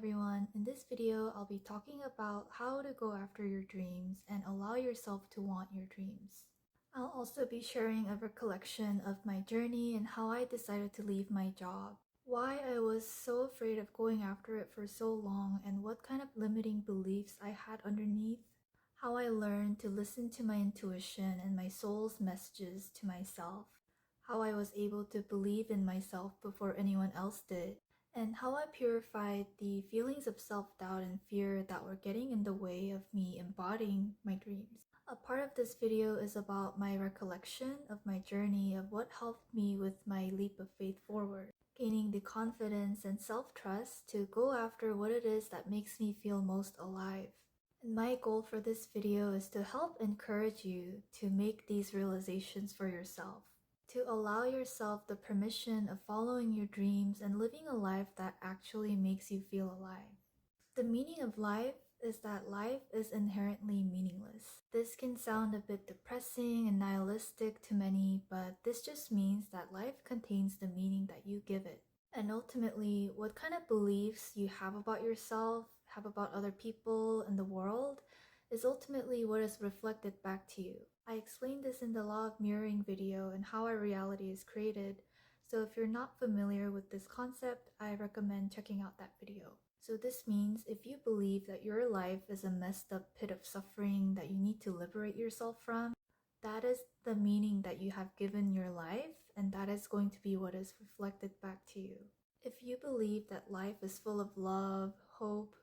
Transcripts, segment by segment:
everyone. In this video, I'll be talking about how to go after your dreams and allow yourself to want your dreams. I'll also be sharing a recollection of my journey and how I decided to leave my job, why I was so afraid of going after it for so long, and what kind of limiting beliefs I had underneath, how I learned to listen to my intuition and my soul's messages to myself, how I was able to believe in myself before anyone else did, and how I purified the feelings of self-doubt and fear that were getting in the way of me embodying my dreams. A part of this video is about my recollection of my journey of what helped me with my leap of faith forward, gaining the confidence and self-trust to go after what it is that makes me feel most alive. And my goal for this video is to help encourage you to make these realizations for yourself, to allow yourself the permission of following your dreams and living a life that actually makes you feel alive. The meaning of life is that life is inherently meaningless. This can sound a bit depressing and nihilistic to many, but this just means that life contains the meaning that you give it. And ultimately, what kind of beliefs you have about yourself, have about other people and the world, is ultimately what is reflected back to you. I explained this in the law of mirroring video and how our reality is created, so if you're not familiar with this concept, I recommend checking out that video. So this means if you believe that your life is a messed up pit of suffering that you need to liberate yourself from, that is the meaning that you have given your life, and that is going to be what is reflected back to you. If you believe that life is full of love, hope,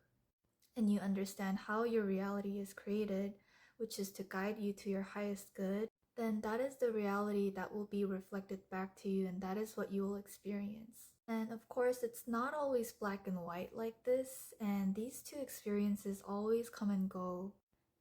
and you understand how your reality is created, which is to guide you to your highest good, then that is the reality that will be reflected back to you, and that is what you will experience. And of course, it's not always black and white like this, and these two experiences always come and go,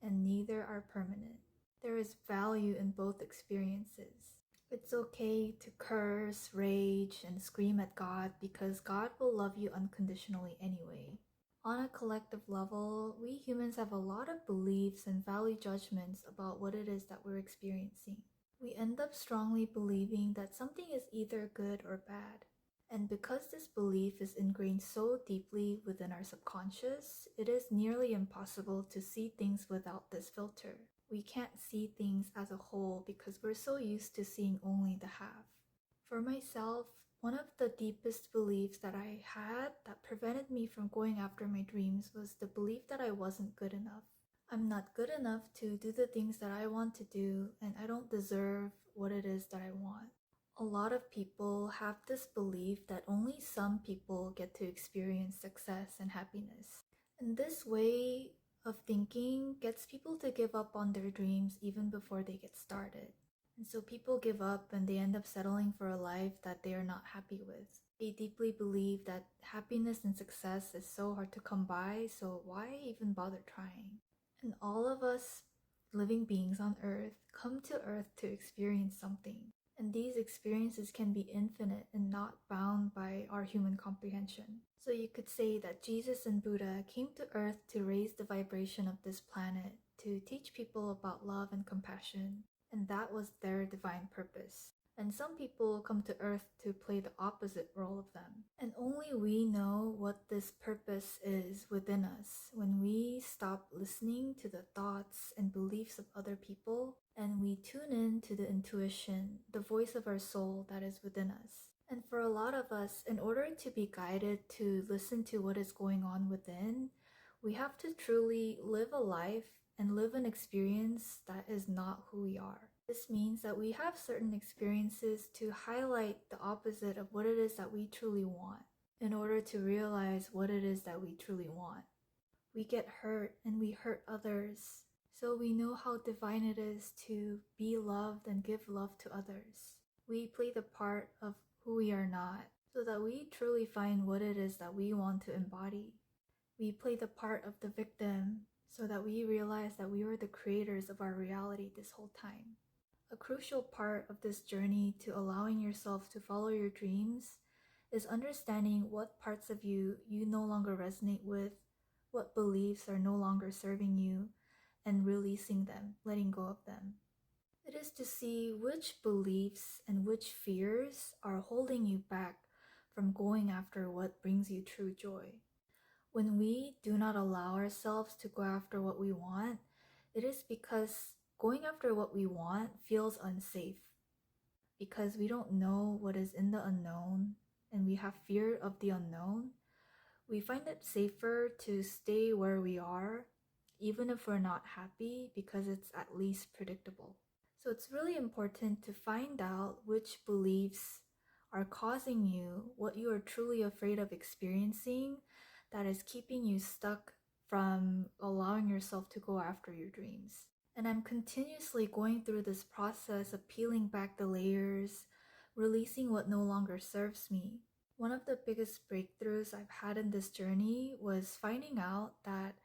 and neither are permanent. There is value in both experiences. It's okay to curse, rage, and scream at God because God will love you unconditionally anyway. On a collective level, we humans have a lot of beliefs and value judgments about what it is that we're experiencing. We end up strongly believing that something is either good or bad. And because this belief is ingrained so deeply within our subconscious, it is nearly impossible to see things without this filter. We can't see things as a whole because we're so used to seeing only the half. For myself, one of the deepest beliefs that I had that prevented me from going after my dreams was the belief that I wasn't good enough. I'm not good enough to do the things that I want to do, and I don't deserve what it is that I want. A lot of people have this belief that only some people get to experience success and happiness. And this way of thinking gets people to give up on their dreams even before they get started. And so people give up and they end up settling for a life that they are not happy with. They deeply believe that happiness and success is so hard to come by, so why even bother trying? And all of us living beings on Earth come to Earth to experience something. And these experiences can be infinite and not bound by our human comprehension. So you could say that Jesus and Buddha came to Earth to raise the vibration of this planet, to teach people about love and compassion. And that was their divine purpose. And some people come to Earth to play the opposite role of them. And only we know what this purpose is within us when we stop listening to the thoughts and beliefs of other people and we tune in to the intuition, the voice of our soul that is within us. And for a lot of us, in order to be guided to listen to what is going on within, we have to truly live a life and live an experience that is not who we are. This means that we have certain experiences to highlight the opposite of what it is that we truly want in order to realize what it is that we truly want. We get hurt and we hurt others, so we know how divine it is to be loved and give love to others. We play the part of who we are not so that we truly find what it is that we want to embody. We play the part of the victim so that we realize that we were the creators of our reality this whole time. A crucial part of this journey to allowing yourself to follow your dreams is understanding what parts of you no longer resonate with, what beliefs are no longer serving you, and releasing them, letting go of them. It is to see which beliefs and which fears are holding you back from going after what brings you true joy. When we do not allow ourselves to go after what we want, it is because going after what we want feels unsafe. Because we don't know what is in the unknown and we have fear of the unknown, we find it safer to stay where we are, even if we're not happy, because it's at least predictable. So it's really important to find out which beliefs are causing you what you are truly afraid of experiencing that is keeping you stuck from allowing yourself to go after your dreams. And I'm continuously going through this process of peeling back the layers, releasing what no longer serves me. One of the biggest breakthroughs I've had in this journey was finding out that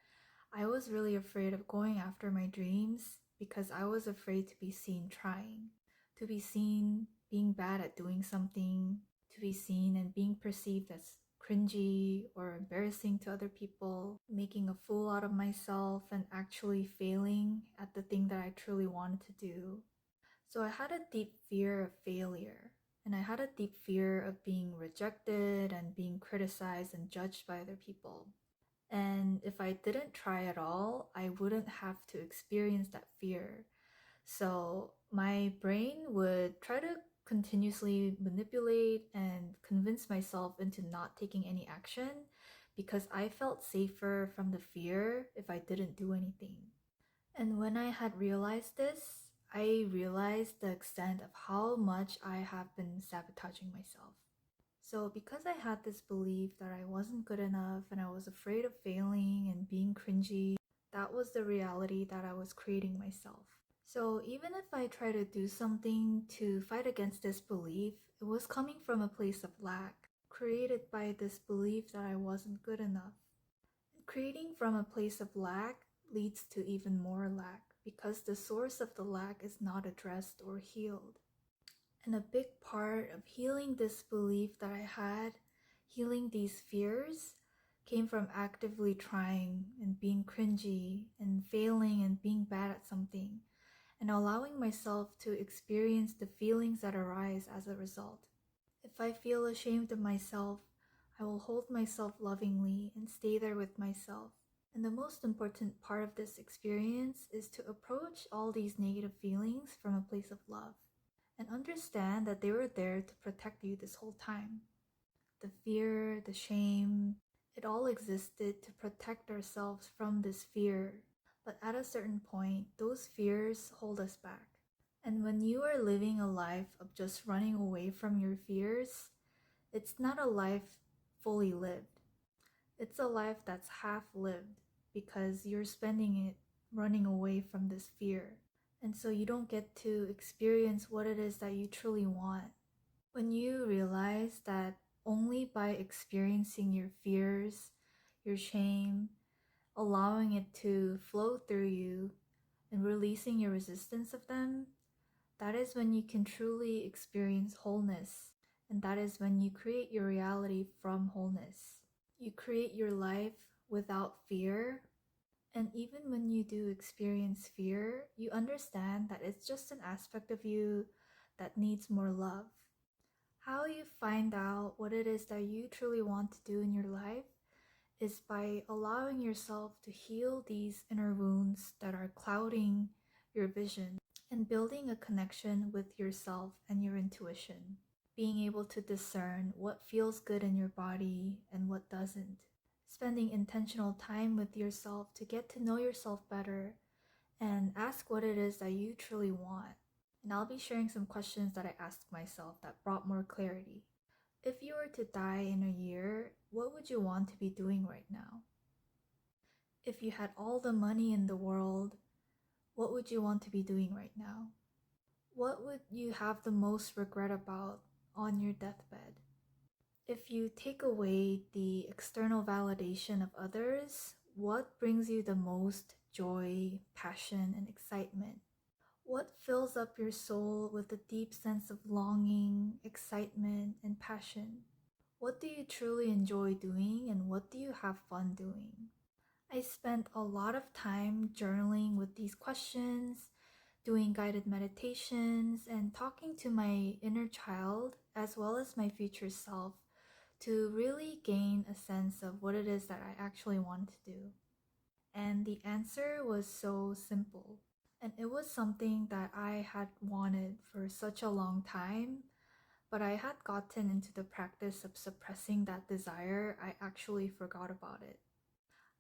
I was really afraid of going after my dreams because I was afraid to be seen trying, to be seen being bad at doing something, to be seen and being perceived as cringy or embarrassing to other people, making a fool out of myself and actually failing at the thing that I truly wanted to do. So I had a deep fear of failure, and I had a deep fear of being rejected and being criticized and judged by other people. And if I didn't try at all, I wouldn't have to experience that fear. So my brain would try to continuously manipulate and convince myself into not taking any action because I felt safer from the fear if I didn't do anything. And when I had realized this, I realized the extent of how much I have been sabotaging myself. So, because I had this belief that I wasn't good enough and I was afraid of failing and being cringy, that was the reality that I was creating myself. So, even if I try to do something to fight against this belief, it was coming from a place of lack, created by this belief that I wasn't good enough. Creating from a place of lack leads to even more lack because the source of the lack is not addressed or healed. And a big part of healing this belief that I had, healing these fears, came from actively trying and being cringy and failing and being bad at something, and allowing myself to experience the feelings that arise as a result. If I feel ashamed of myself, I will hold myself lovingly and stay there with myself. And the most important part of this experience is to approach all these negative feelings from a place of love and understand that they were there to protect you this whole time. The fear, the shame, it all existed to protect ourselves from this fear. But at a certain point, those fears hold us back. And when you are living a life of just running away from your fears, it's not a life fully lived. It's a life that's half lived because you're spending it running away from this fear. And so you don't get to experience what it is that you truly want. When you realize that only by experiencing your fears, your shame, allowing it to flow through you, and releasing your resistance of them, that is when you can truly experience wholeness. And that is when you create your reality from wholeness. You create your life without fear. And even when you do experience fear, you understand that it's just an aspect of you that needs more love. How you find out what it is that you truly want to do in your life is by allowing yourself to heal these inner wounds that are clouding your vision and building a connection with yourself and your intuition. Being able to discern what feels good in your body and what doesn't. Spending intentional time with yourself to get to know yourself better and ask what it is that you truly want. And I'll be sharing some questions that I asked myself that brought more clarity. If you were to die in a year, what would you want to be doing right now? If you had all the money in the world, what would you want to be doing right now? What would you have the most regret about on your deathbed? If you take away the external validation of others, what brings you the most joy, passion, and excitement? What fills up your soul with a deep sense of longing, excitement, and passion? What do you truly enjoy doing and what do you have fun doing? I spent a lot of time journaling with these questions, doing guided meditations, and talking to my inner child as well as my future self to really gain a sense of what it is that I actually wanted to do. And the answer was so simple. And it was something that I had wanted for such a long time, but I had gotten into the practice of suppressing that desire. I actually forgot about it.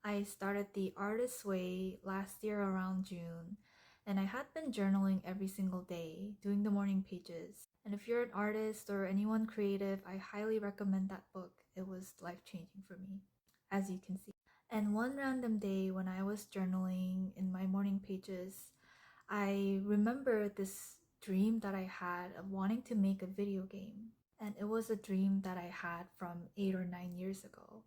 I started the Artist's Way last year around June, and I had been journaling every single day, doing the morning pages. And if you're an artist or anyone creative, I highly recommend that book. It was life changing for me, as you can see. And one random day when I was journaling in my morning pages, I remember this dream that I had of wanting to make a video game. And it was a dream that I had from 8 or 9 years ago.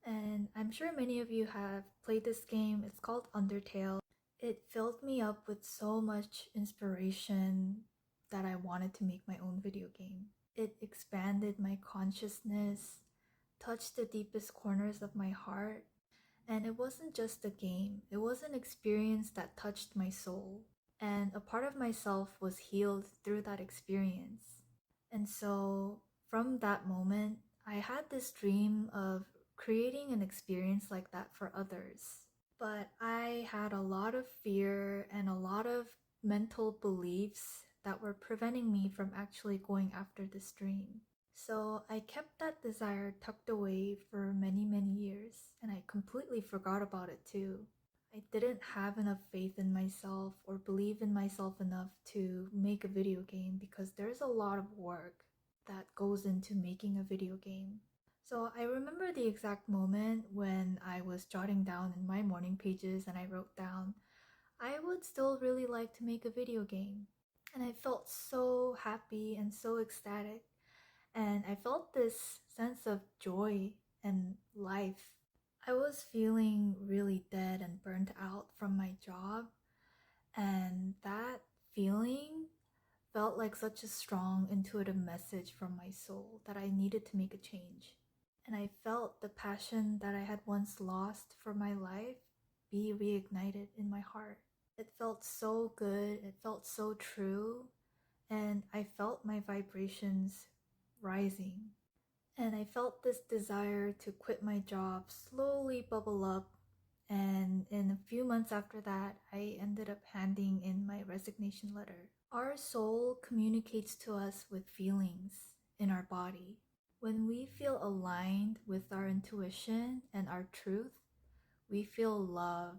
And I'm sure many of you have played this game. It's called Undertale. It filled me up with so much inspiration that I wanted to make my own video game. It expanded my consciousness, touched the deepest corners of my heart, and it wasn't just a game, it was an experience that touched my soul. And a part of myself was healed through that experience. And so, from that moment, I had this dream of creating an experience like that for others. But I had a lot of fear and a lot of mental beliefs that were preventing me from actually going after this dream. So I kept that desire tucked away for many, many years, and I completely forgot about it too. I didn't have enough faith in myself or believe in myself enough to make a video game because there's a lot of work that goes into making a video game. So I remember the exact moment when I was jotting down in my morning pages and I wrote down, I would still really like to make a video game. And I felt so happy and so ecstatic. And I felt this sense of joy and life. I was feeling really dead and burnt out from my job, and that feeling felt like such a strong intuitive message from my soul that I needed to make a change. And I felt the passion that I had once lost for my life be reignited in my heart. It felt so good, it felt so true, and I felt my vibrations rising. And I felt this desire to quit my job slowly bubble up. And in a few months after that, I ended up handing in my resignation letter. Our soul communicates to us with feelings in our body. When we feel aligned with our intuition and our truth, we feel love,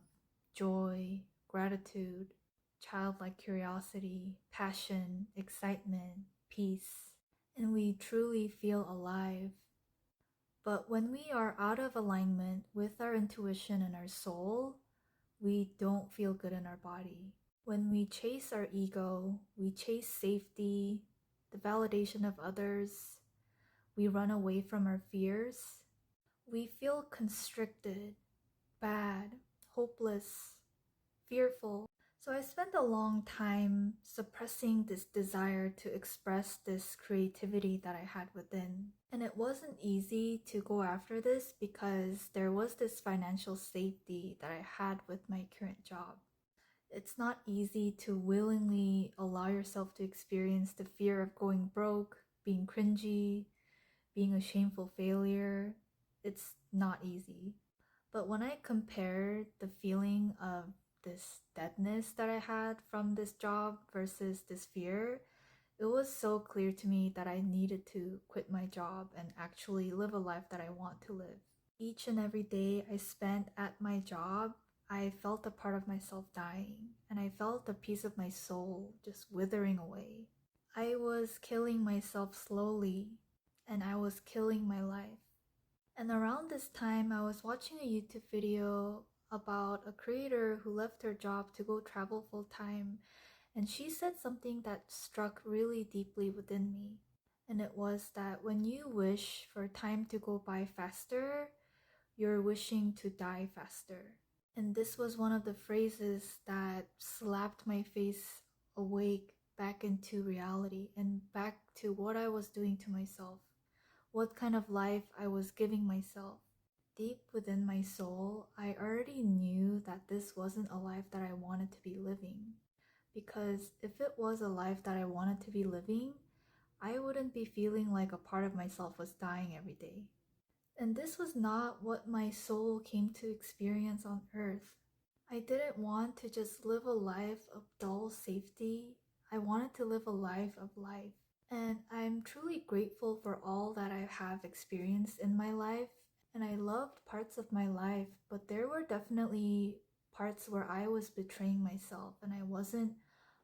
joy, gratitude, childlike curiosity, passion, excitement, peace, and we truly feel alive. But when we are out of alignment with our intuition and our soul, we don't feel good in our body. When we chase our ego, we chase safety, the validation of others, we run away from our fears, we feel constricted, bad, hopeless, fearful. So I spent a long time suppressing this desire to express this creativity that I had within. And it wasn't easy to go after this because there was this financial safety that I had with my current job. It's not easy to willingly allow yourself to experience the fear of going broke, being cringy, being a shameful failure. It's not easy. But when I compared the feeling of this deadness that I had from this job versus this fear, it was so clear to me that I needed to quit my job and actually live a life that I want to live. Each and every day I spent at my job, I felt a part of myself dying, and I felt a piece of my soul just withering away. I was killing myself slowly, and I was killing my life. And around this time, I was watching a YouTube video about a creator who left her job to go travel full time, and she said something that struck really deeply within me. And it was that when you wish for time to go by faster, you're wishing to die faster. And this was one of the phrases that slapped my face awake back into reality and back to what I was doing to myself, what kind of life I was giving myself. Deep within my soul, I already knew that this wasn't a life that I wanted to be living. Because if it was a life that I wanted to be living, I wouldn't be feeling like a part of myself was dying every day. And this was not what my soul came to experience on earth. I didn't want to just live a life of dull safety. I wanted to live a life of life. And I'm truly grateful for all that I have experienced in my life. And I loved parts of my life, but there were definitely parts where I was betraying myself and I wasn't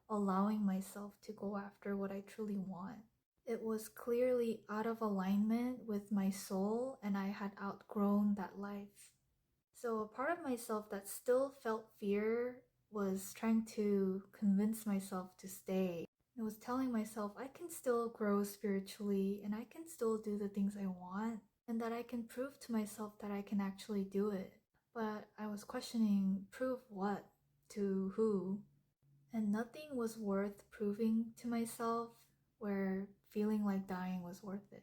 allowing myself to go after what I truly want. It was clearly out of alignment with my soul, and I had outgrown that life. So, a part of myself that still felt fear was trying to convince myself to stay. It was telling myself I can still grow spiritually and I can still do the things I want, and that I can prove to myself that I can actually do it. But I was questioning prove what? To who? And nothing was worth proving to myself where feeling like dying was worth it.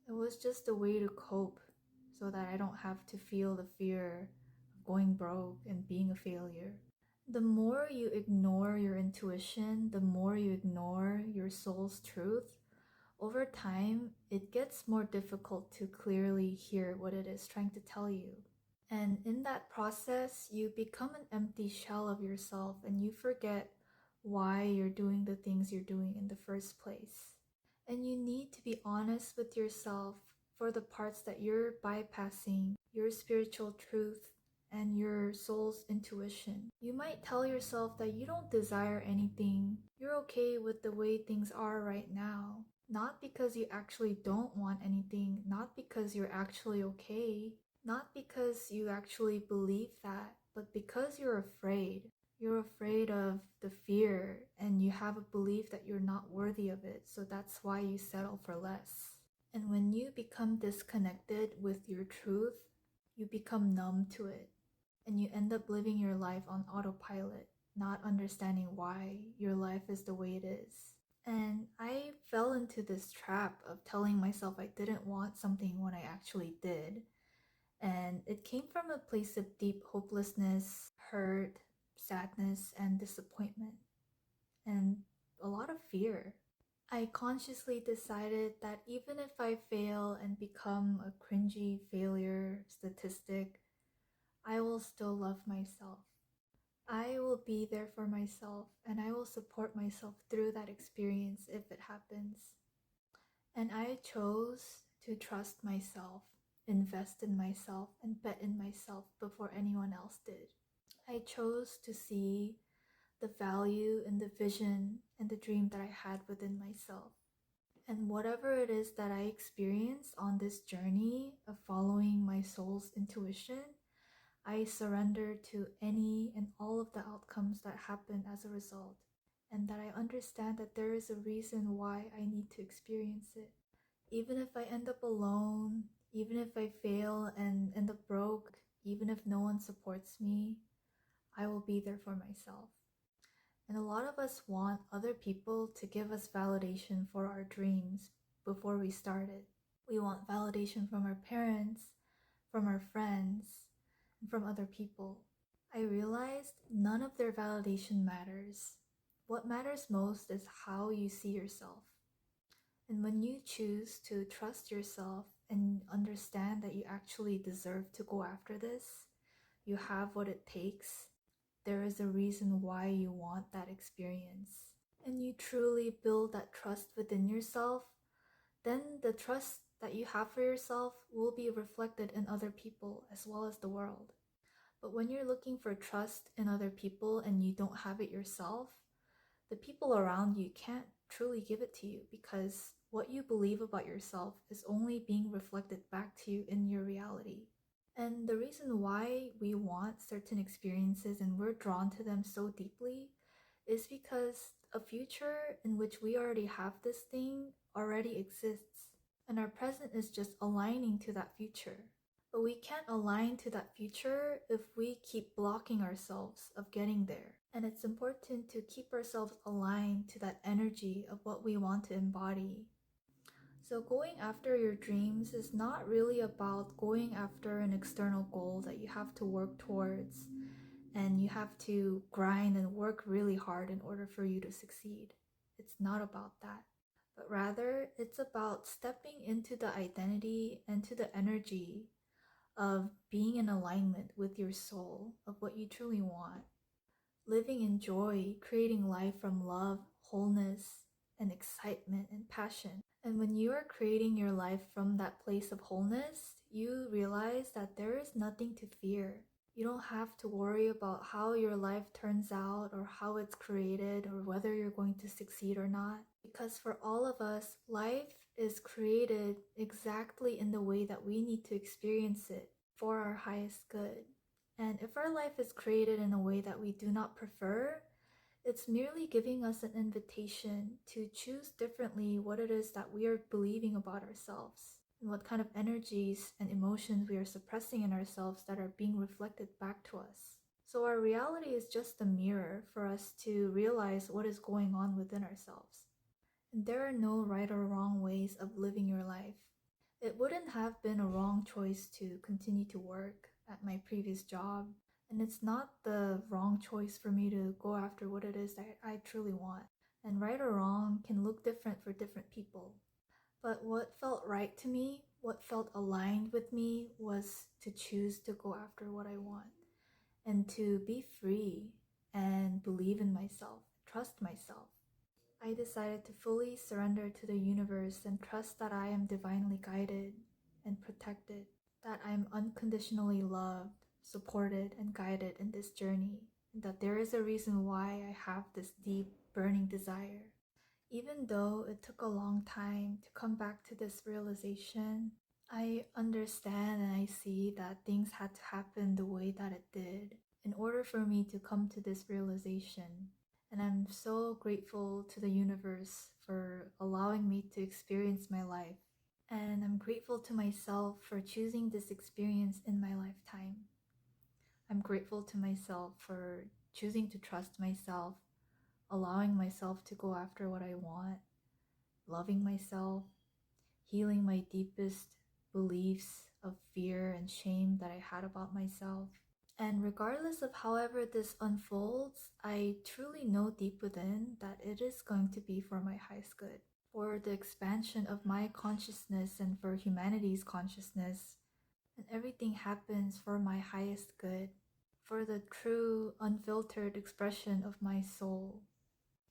It was just a way to cope so that I don't have to feel the fear of going broke and being a failure. The more you ignore your intuition, the more you ignore your soul's truth, over time, it gets more difficult to clearly hear what it is trying to tell you. And in that process, you become an empty shell of yourself and you forget why you're doing the things you're doing in the first place. And you need to be honest with yourself for the parts that you're bypassing your spiritual truth and your soul's intuition. You might tell yourself that you don't desire anything, you're okay with the way things are right now. Not because you actually don't want anything, not because you're actually okay, not because you actually believe that, but because you're afraid. You're afraid of the fear and you have a belief that you're not worthy of it, so that's why you settle for less. And when you become disconnected with your truth, you become numb to it and you end up living your life on autopilot, not understanding why your life is the way it is. And I fell into this trap of telling myself I didn't want something when I actually did. And it came from a place of deep hopelessness, hurt, sadness, and disappointment, and a lot of fear. I consciously decided that even if I fail and become a cringy failure statistic, I will still love myself. I will be there for myself and I will support myself through that experience if it happens. And I chose to trust myself, invest in myself, and bet in myself before anyone else did. I chose to see the value and the vision and the dream that I had within myself. And whatever it is that I experience on this journey of following my soul's intuition, I surrender to any and all of the outcomes that happen as a result. And that I understand that there is a reason why I need to experience it. Even if I end up alone, even if I fail and end up broke, even if no one supports me, I will be there for myself. And a lot of us want other people to give us validation for our dreams before we start it. We want validation from our parents, from our friends, and from other people. I realized none of their validation matters. What matters most is how you see yourself. And when you choose to trust yourself and understand that you actually deserve to go after this, you have what it takes, there is a reason why you want that experience. And you truly build that trust within yourself, then the trust that you have for yourself will be reflected in other people as well as the world. But when you're looking for trust in other people and you don't have it yourself, the people around you can't truly give it to you because what you believe about yourself is only being reflected back to you in your reality. And the reason why we want certain experiences and we're drawn to them so deeply is because a future in which we already have this thing already exists. And our present is just aligning to that future. But we can't align to that future if we keep blocking ourselves of getting there. And it's important to keep ourselves aligned to that energy of what we want to embody. So, going after your dreams is not really about going after an external goal that you have to work towards and you have to grind and work really hard in order for you to succeed. It's not about that. but rather it's about stepping into the identity and to the energy of being in alignment with your soul, of what you truly want. Living in joy, creating life from love, wholeness, and excitement and passion. And when you are creating your life from that place of wholeness, you realize that there is nothing to fear. You don't have to worry about how your life turns out or how it's created or whether you're going to succeed or not. Because for all of us, life is created exactly in the way that we need to experience it for our highest good. And if our life is created in a way that we do not prefer, it's merely giving us an invitation to choose differently what it is that we are believing about ourselves and what kind of energies and emotions we are suppressing in ourselves that are being reflected back to us. So our reality is just a mirror for us to realize what is going on within ourselves. And there are no right or wrong ways of living your life. It wouldn't have been a wrong choice to continue to work at my previous job, and it's not the wrong choice for me to go after what it is that I truly want. And right or wrong can look different for different people. But what felt right to me, what felt aligned with me, was to choose to go after what I want and to be free and believe in myself, trust myself. I decided to fully surrender to the universe and trust that I am divinely guided and protected, that I am unconditionally loved, supported, and guided in this journey, and that there is a reason why I have this deep, burning desire. Even though it took a long time to come back to this realization, I understand and I see that things had to happen the way that it did in order for me to come to this realization. And I'm so grateful to the universe for allowing me to experience my life. And I'm grateful to myself for choosing this experience in my lifetime. I'm grateful to myself for choosing to trust myself, allowing myself to go after what I want, loving myself, healing my deepest beliefs of fear and shame that I had about myself. And regardless of however this unfolds, I truly know deep within that it is going to be for my highest good, for the expansion of my consciousness and for humanity's consciousness. And everything happens for my highest good, for the true, unfiltered expression of my soul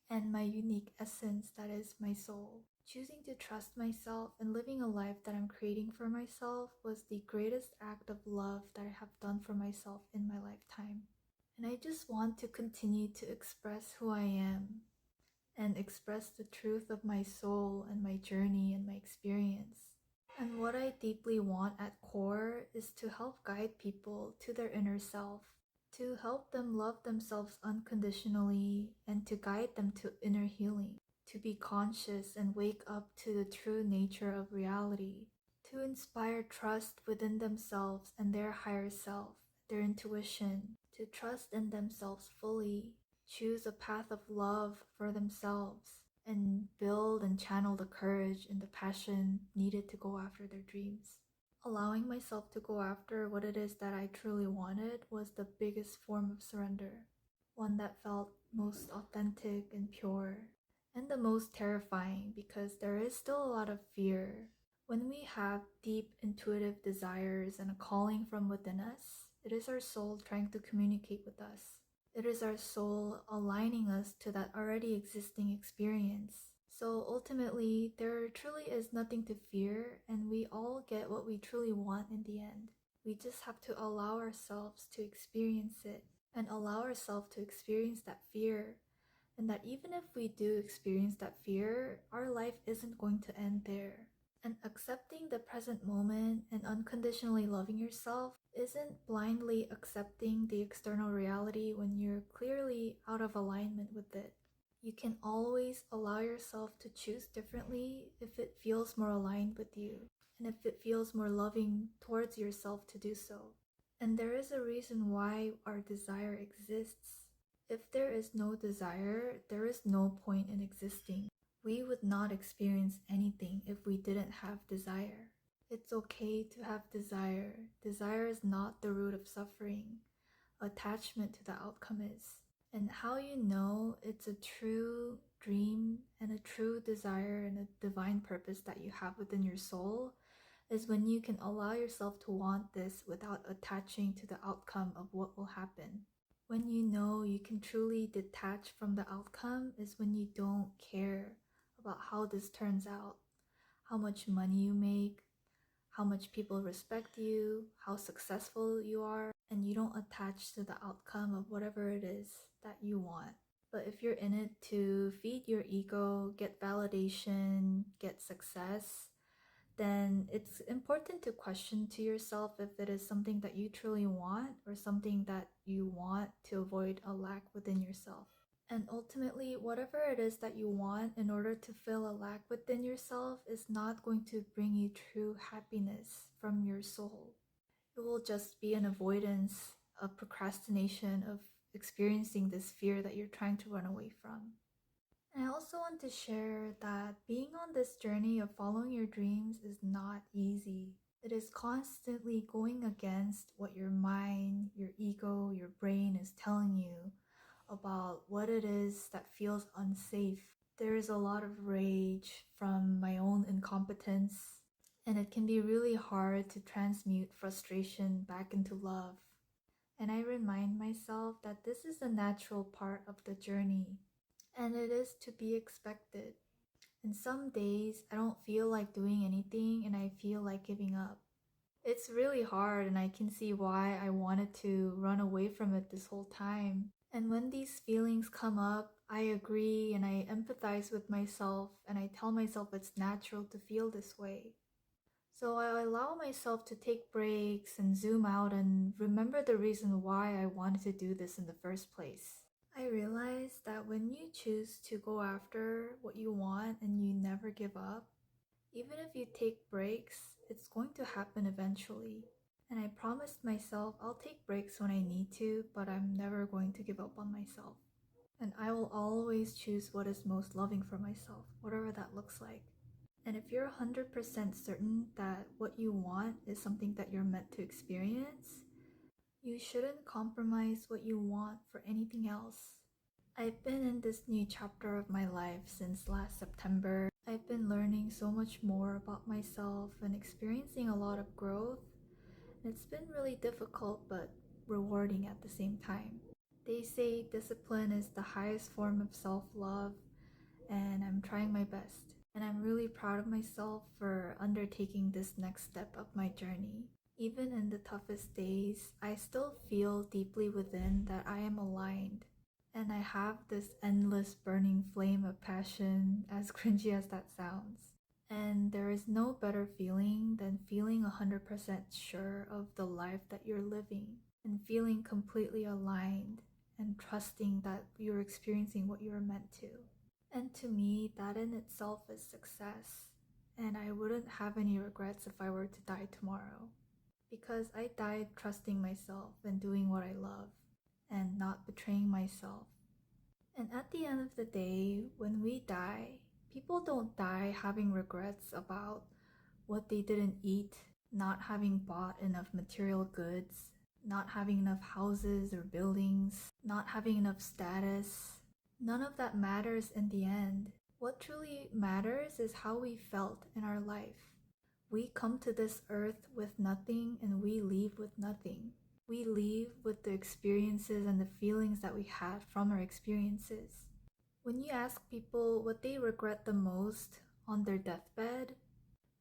and my unique essence that is my soul. Choosing to trust myself and living a life that I'm creating for myself was the greatest act of love that I have done for myself in my lifetime. And I just want to continue to express who I am and express the truth of my soul and my journey and my experience. And what I deeply want at core is to help guide people to their inner self, to help them love themselves unconditionally, and to guide them to inner healing, to be conscious and wake up to the true nature of reality, to inspire trust within themselves and their higher self, their intuition, to trust in themselves fully, choose a path of love for themselves, and build and channel the courage and the passion needed to go after their dreams. Allowing myself to go after what it is that I truly wanted was the biggest form of surrender, one that felt most authentic and pure, and the most terrifying because there is still a lot of fear. When we have deep intuitive desires and a calling from within us, it is our soul trying to communicate with us. It is our soul aligning us to that already existing experience. So ultimately, there truly is nothing to fear, and we all get what we truly want in the end. We just have to allow ourselves to experience it and allow ourselves to experience that fear. And that even if we do experience that fear, our life isn't going to end there. And accepting the present moment and unconditionally loving yourself isn't blindly accepting the external reality when you're clearly out of alignment with it. You can always allow yourself to choose differently if it feels more aligned with you and if it feels more loving towards yourself to do so. And there is a reason why our desire exists. If there is no desire, there is no point in existing. We would not experience anything if we didn't have desire. It's okay to have desire. Desire is not the root of suffering. Attachment to the outcome is. And how you know it's a true dream and a true desire and a divine purpose that you have within your soul is when you can allow yourself to want this without attaching to the outcome of what will happen. When you know you can truly detach from the outcome is when you don't care about how this turns out, how much money you make, how much people respect you, how successful you are, and you don't attach to the outcome of whatever it is that you want. But if you're in it to feed your ego, get validation, get success, then it's important to question to yourself if it is something that you truly want or something that you want to avoid a lack within yourself. And ultimately, whatever it is that you want in order to fill a lack within yourself is not going to bring you true happiness from your soul. It will just be an avoidance, a procrastination of experiencing this fear that you're trying to run away from. And I also want to share that being on this journey of following your dreams is not easy. It is constantly going against what your mind, your ego, your brain is telling you about what it is that feels unsafe. There is a lot of rage from my own incompetence, and it can be really hard to transmute frustration back into love. And I remind myself that this is a natural part of the journey, and it is to be expected. And some days I don't feel like doing anything and I feel like giving up. It's really hard, and I can see why I wanted to run away from it this whole time. And when these feelings come up, I agree and I empathize with myself and I tell myself it's natural to feel this way. So I allow myself to take breaks and zoom out and remember the reason why I wanted to do this in the first place. I realize that when you choose to go after what you want and you never give up, even if you take breaks, it's going to happen eventually. And I promised myself I'll take breaks when I need to, but I'm never going to give up on myself. And I will always choose what is most loving for myself, whatever that looks like. And if you're 100% certain that what you want is something that you're meant to experience, you shouldn't compromise what you want for anything else. I've been in this new chapter of my life since last September. I've been learning so much more about myself and experiencing a lot of growth. It's been really difficult but rewarding at the same time. They say discipline is the highest form of self-love, and I'm trying my best. And I'm really proud of myself for undertaking this next step of my journey. Even in the toughest days, I still feel deeply within that I am aligned. And I have this endless burning flame of passion, as cringy as that sounds. And there is no better feeling than feeling 100% sure of the life that you're living and feeling completely aligned and trusting that you're experiencing what you're meant to. And to me, that in itself is success. And I wouldn't have any regrets if I were to die tomorrow. Because I died trusting myself and doing what I love and not betraying myself. And at the end of the day, when we die, people don't die having regrets about what they didn't eat, not having bought enough material goods, not having enough houses or buildings, not having enough status. None of that matters in the end. What truly matters is how we felt in our life. We come to this earth with nothing and we leave with nothing. We leave with the experiences and the feelings that we had from our experiences. When you ask people what they regret the most on their deathbed,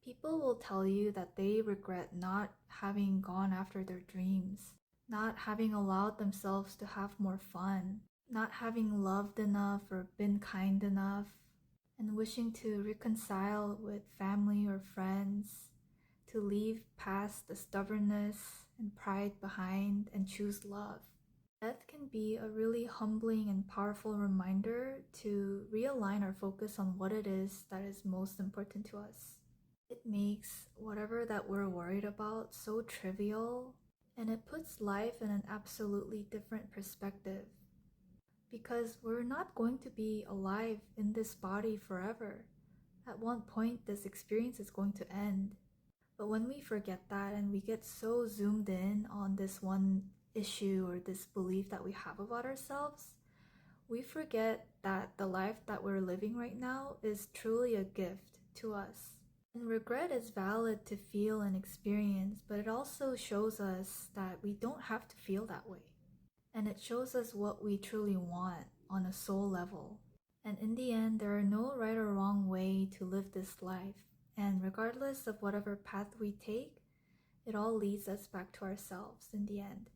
people will tell you that they regret not having gone after their dreams, not having allowed themselves to have more fun, not having loved enough or been kind enough, and wishing to reconcile with family or friends, to leave past the stubbornness and pride behind and choose love. Death can be a really humbling and powerful reminder to realign our focus on what it is that is most important to us. It makes whatever that we're worried about so trivial, and it puts life in an absolutely different perspective. Because we're not going to be alive in this body forever. At one point, this experience is going to end. But when we forget that and we get so zoomed in on this one issue or this belief that we have about ourselves, We forget that the life that we're living right now is truly a gift to us. And regret is valid to feel and experience, but it also shows us that we don't have to feel that way. And it shows us what we truly want on a soul level. And in the end, there are no right or wrong way to live this life. And regardless of whatever path we take, it all leads us back to ourselves in the end.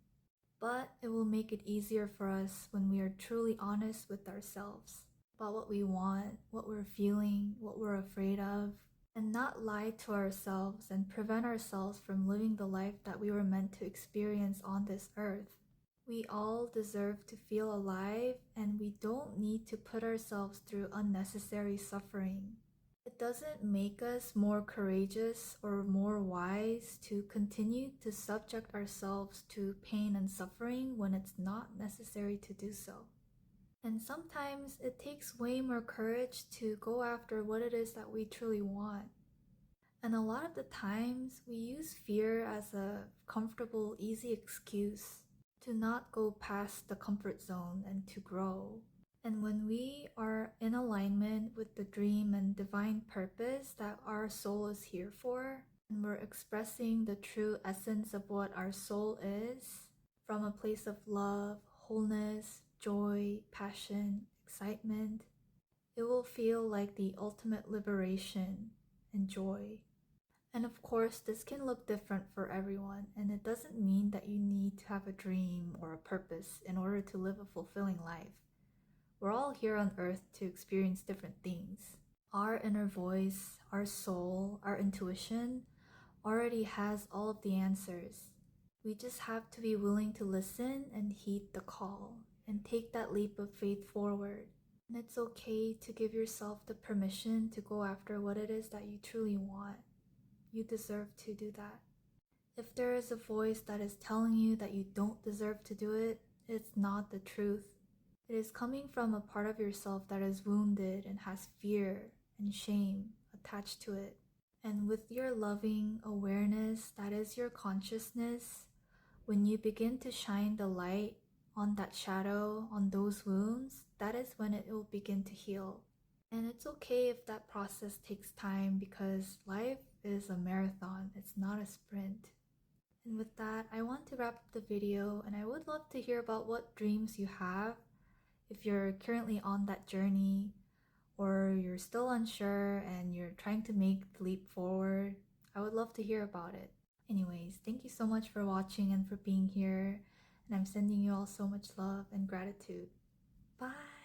But it will make it easier for us when we are truly honest with ourselves about what we want, what we're feeling, what we're afraid of, and not lie to ourselves and prevent ourselves from living the life that we were meant to experience on this earth. We all deserve to feel alive, and we don't need to put ourselves through unnecessary suffering. It doesn't make us more courageous or more wise to continue to subject ourselves to pain and suffering when it's not necessary to do so. And sometimes it takes way more courage to go after what it is that we truly want. And a lot of the times, we use fear as a comfortable, easy excuse to not go past the comfort zone and to grow. And when we are in alignment with the dream and divine purpose that our soul is here for, and we're expressing the true essence of what our soul is, from a place of love, wholeness, joy, passion, excitement, it will feel like the ultimate liberation and joy. And of course, this can look different for everyone, and it doesn't mean that you need to have a dream or a purpose in order to live a fulfilling life. We're all here on earth to experience different things. Our inner voice, our soul, our intuition already has all of the answers. We just have to be willing to listen and heed the call and take that leap of faith forward. And it's okay to give yourself the permission to go after what it is that you truly want. You deserve to do that. If there is a voice that is telling you that you don't deserve to do it, it's not the truth. It is coming from a part of yourself that is wounded and has fear and shame attached to it. And with your loving awareness, that is your consciousness, when you begin to shine the light on that shadow, on those wounds, that is when it will begin to heal. And it's okay if that process takes time, because life is a marathon, it's not a sprint. And with that, I want to wrap up the video, and I would love to hear about what dreams you have. If you're currently on that journey, or you're still unsure and you're trying to make the leap forward, I would love to hear about it. Anyways, thank you so much for watching and for being here, and I'm sending you all so much love and gratitude. Bye!